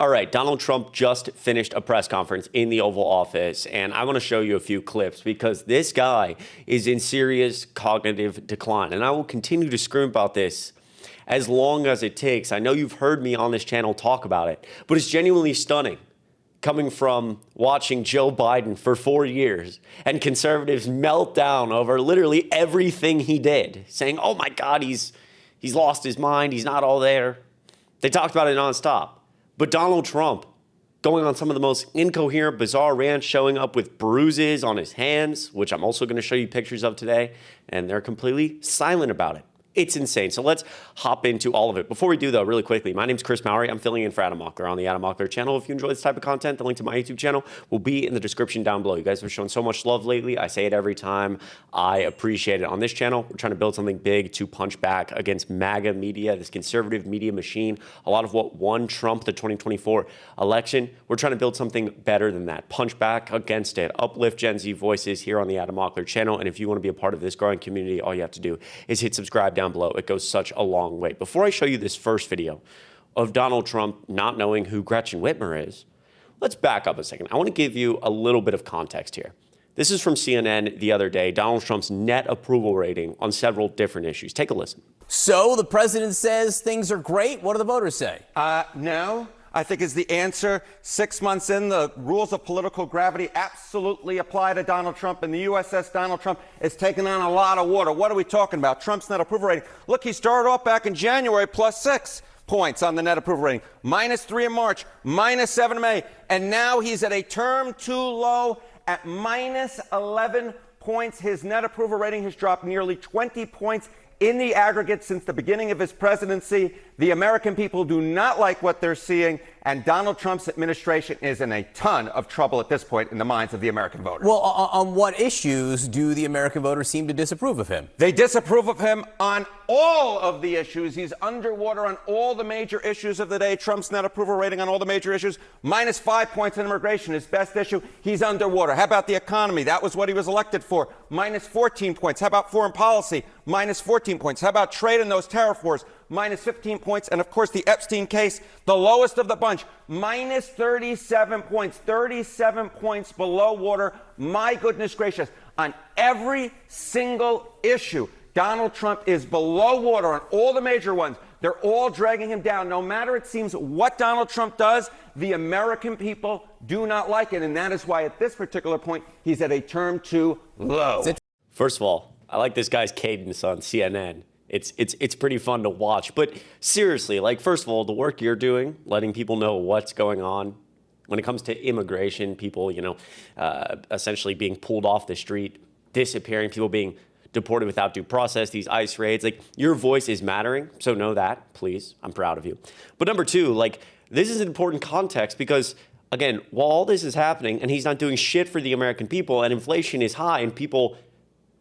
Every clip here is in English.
All right, Donald Trump just finished a press conference in the Oval Office, and I want to show you a few clips because this guy is in serious cognitive decline, and I will continue to scream about this as long as it takes. I know you've heard me on this channel talk about it, but it's genuinely stunning coming from watching Joe Biden for 4 years and conservatives melt down over literally everything he did, saying, oh my God, he's lost his mind, he's not all there. They talked about it nonstop. But Donald Trump going on some of the most incoherent, bizarre rants, showing up with bruises on his hands, which I'm also going to show you pictures of today, and they're completely silent about it. It's insane. So let's hop into all of it. Before we do, though, really quickly, my name's Chris Mowrey. I'm filling in for Adam Mockler on the Adam Mockler channel. If you enjoy this type of content, the link to my YouTube channel will be in the description down below. You guys have shown so much love lately. I say it every time. I appreciate it. On this channel, we're trying to build something big to punch back against MAGA media, this conservative media machine. A lot of what won Trump the 2024 election, we're trying to build something better than that. Punch back against it. Uplift Gen Z voices here on the Adam Mockler channel. And if you want to be a part of this growing community, all you have to do is hit subscribe down below. It goes such a long way. Before I show you this first video of Donald Trump not knowing who Gretchen Whitmer is, let's back up a second. I want to give you a little bit of context here. This is from CNN the other day, Donald Trump's net approval rating on several different issues. Take a listen. So the president says things are great. What do the voters say? No. I think is the answer. 6 months in, the rules of political gravity absolutely apply to Donald Trump, and the USS Donald Trump is taking on a lot of water. What are we talking about? Trump's net approval rating. Look, he started off back in January +6 points on the net approval rating, -3 in March, -7 in May, and now he's at a term too low at -11 points. His net approval rating has dropped nearly 20 points in the aggregate since the beginning of his presidency. The American people do not like what they're seeing, and Donald Trump's administration is in a ton of trouble at this point in the minds of the American voters. Well, on what issues do the American voters seem to disapprove of him? They disapprove of him on all of the issues. He's underwater on all the major issues of the day. Trump's net approval rating on all the major issues, -5 points in immigration, his best issue. He's underwater. How about the economy? That was what he was elected for. -14 points. How about foreign policy? -14 points. How about trade and those tariff wars? -15 points. And of course, the Epstein case, the lowest of the bunch, -37 points, 37 points below water. My goodness gracious. On every single issue, Donald Trump is below water on all the major ones. They're all dragging him down. No matter, it seems, what Donald Trump does, the American people do not like it. And that is why at this particular point, he's at a term too low. First of all, I like this guy's cadence on CNN. It's pretty fun to watch. But seriously, like, first of all, the work you're doing, letting people know what's going on when it comes to immigration, people, essentially being pulled off the street, disappearing, people being deported without due process, these ICE raids, like, your voice is mattering. So know that, please. I'm proud of you. But number two, like, this is an important context because, again, while all this is happening and he's not doing shit for the American people and inflation is high and people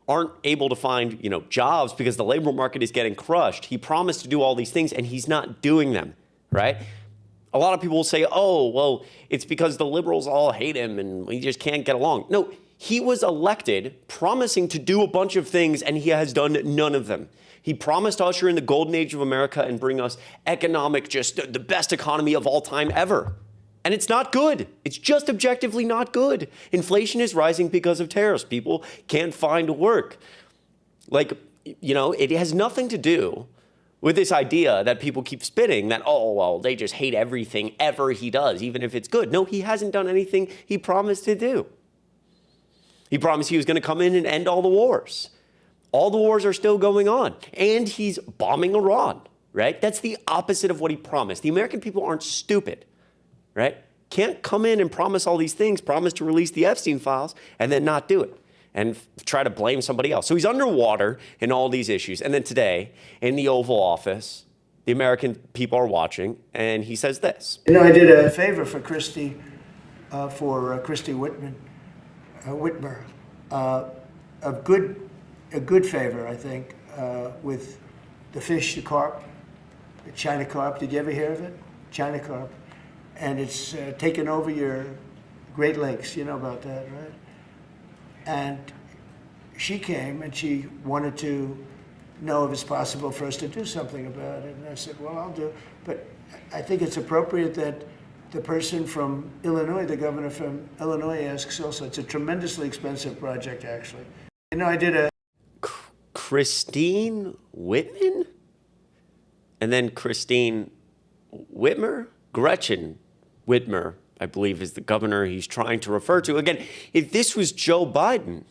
aren't able to find, jobs because the labor market is getting crushed. He promised to do all these things and he's not doing them, right? A lot of people will say, oh, well, it's because the liberals all hate him and we just can't get along. No, he was elected promising to do a bunch of things and he has done none of them. He promised to usher in the golden age of America and bring us just the best economy of all time ever. And it's not good. It's just objectively not good. Inflation is rising because of tariffs. People can't find work. Like, it has nothing to do with this idea that people keep spitting that, oh, well, they just hate everything ever he does, even if it's good. No, he hasn't done anything he promised to do. He promised he was going to come in and end all the wars. All the wars are still going on. And he's bombing Iran, right? That's the opposite of what he promised. The American people aren't stupid. Right? Can't come in and promise all these things, promise to release the Epstein files, and then not do it and try to blame somebody else. So he's underwater in all these issues. And then today, in the Oval Office, the American people are watching, and he says this. I did a favor for Christie Whitman, Whitmer, a good favor, I think, with the fish, the carp, the China carp. Did you ever hear of it? China carp. And it's taken over your Great Lakes. You know about that, right? And she came and she wanted to know if it's possible for us to do something about it. And I said, well, I'll do it. But I think it's appropriate that the person from Illinois, the governor from Illinois, asks also. It's a tremendously expensive project, actually. You know, I did a Christie Whitman? And then Christie Whitmer? Gretchen Whitmer, I believe, is the governor he's trying to refer to. Again, if this was Joe Biden,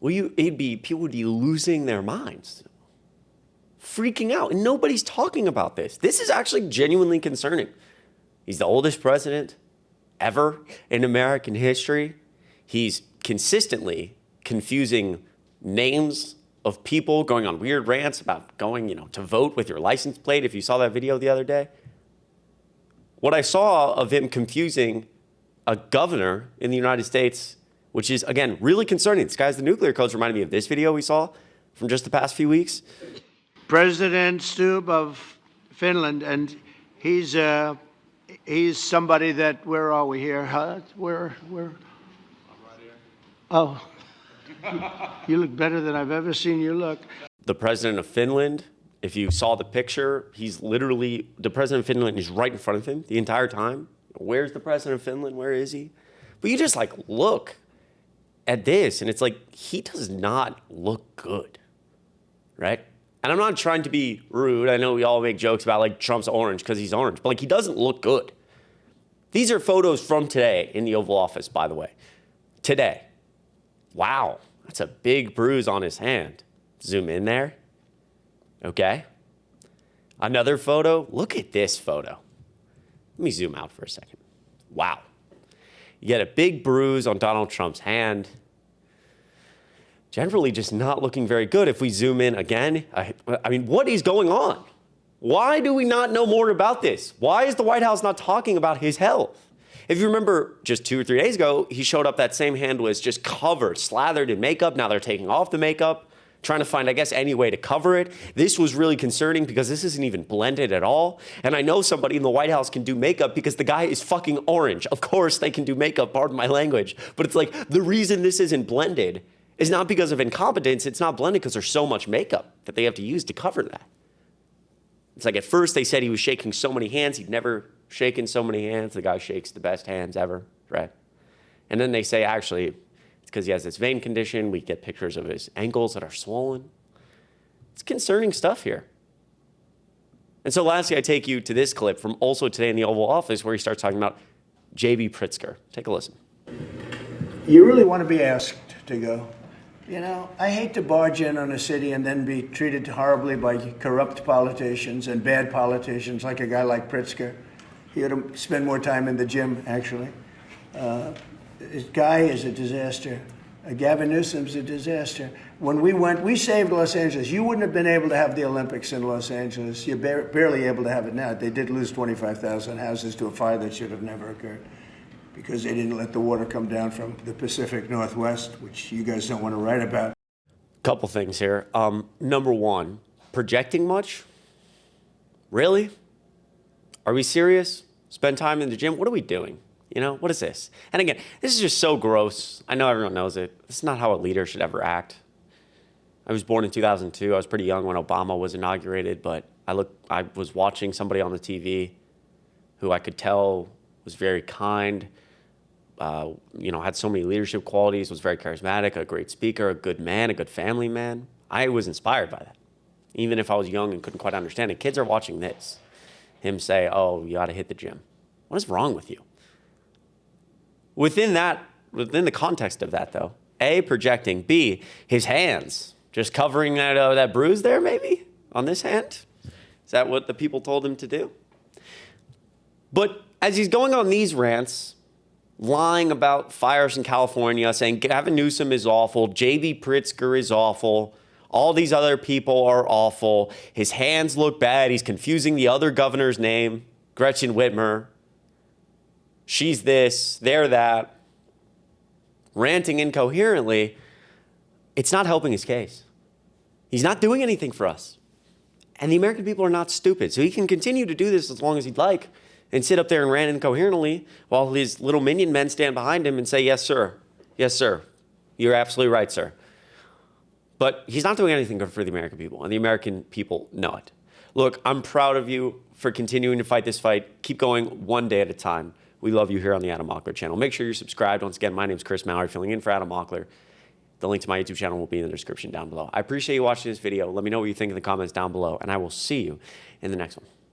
people would be losing their minds, freaking out. And nobody's talking about this. This is actually genuinely concerning. He's the oldest president ever in American history. He's consistently confusing names of people, going on weird rants about going, to vote with your license plate, if you saw that video the other day. What I saw of him confusing a governor in the United States, which is, again, really concerning. This guy has the nuclear codes, reminded me of this video we saw from just the past few weeks. President Stubb of Finland, and he's somebody that, where are we here? Huh? Where? I'm right here. Oh, you look better than I've ever seen you look. The president of Finland, if you saw the picture, the president of Finland is right in front of him the entire time. Where's the president of Finland? Where is he? But you just look at this and it's he does not look good, right? And I'm not trying to be rude. I know we all make jokes about Trump's orange because he's orange, but he doesn't look good. These are photos from today in the Oval Office, by the way. Today. Wow, that's a big bruise on his hand. Zoom in there. Okay. Another photo. Look at this photo. Let me zoom out for a second. Wow. You get a big bruise on Donald Trump's hand. Generally just not looking very good. If we zoom in again, I mean, what is going on? Why do we not know more about this? Why is the White House not talking about his health? If you remember, just 2 or 3 days ago, he showed up, that same hand was just covered, slathered in makeup. Now they're taking off the makeup, trying to find, I guess, any way to cover it. This was really concerning because this isn't even blended at all. And I know somebody in the White House can do makeup because the guy is fucking orange. Of course they can do makeup, pardon my language. But it's the reason this isn't blended is not because of incompetence. It's not blended because there's so much makeup that they have to use to cover that. It's at first they said he was shaking so many hands. He'd never shaken so many hands. The guy shakes the best hands ever, right? And then they say, actually, it's because he has this vein condition. We get pictures of his ankles that are swollen. It's concerning stuff here. And so lastly, I take you to this clip from also today in the Oval Office where he starts talking about J.B. Pritzker. Take a listen. You really want to be asked to go. I hate to barge in on a city and then be treated horribly by corrupt politicians and bad politicians like a guy like Pritzker. He ought to spend more time in the gym, actually. This guy is a disaster. Gavin Newsom's a disaster. When we went, we saved Los Angeles. You wouldn't have been able to have the Olympics in Los Angeles. You're barely able to have it now. They did lose 25,000 houses to a fire that should have never occurred because they didn't let the water come down from the Pacific Northwest, which you guys don't want to write about. Couple things here. Number one, projecting much? Really? Are we serious? Spend time in the gym? What are we doing? What is this? And again, this is just so gross. I know everyone knows it. This is not how a leader should ever act. I was born in 2002. I was pretty young when Obama was inaugurated, but I was watching somebody on the TV who I could tell was very kind, had so many leadership qualities, was very charismatic, a great speaker, a good man, a good family man. I was inspired by that, even if I was young and couldn't quite understand it. Kids are watching this. Him say, oh, you got to hit the gym. What is wrong with you? Within the context of that, though, A, projecting, B, his hands, just covering that bruise there, maybe, on this hand? Is that what the people told him to do? But as he's going on these rants, lying about fires in California, saying Gavin Newsom is awful, J.B. Pritzker is awful, all these other people are awful, his hands look bad, he's confusing the other governor's name, Gretchen Whitmer, she's this, they're that, ranting incoherently, it's not helping his case. He's not doing anything for us. And the American people are not stupid, so he can continue to do this as long as he'd like, and sit up there and rant incoherently while his little minion men stand behind him and say, yes, sir. Yes, sir. You're absolutely right, sir. But he's not doing anything good for the American people, and the American people know it. Look, I'm proud of you. for continuing to fight this fight. Keep going one day at a time. We love you here on the Adam Mockler channel. Make sure you're subscribed. Once again, my name is Chris Mowrey, filling in for Adam Mockler. The link to my YouTube channel will be in the description down below. I appreciate you watching this video. Let me know what you think in the comments down below, and I will see you in the next one.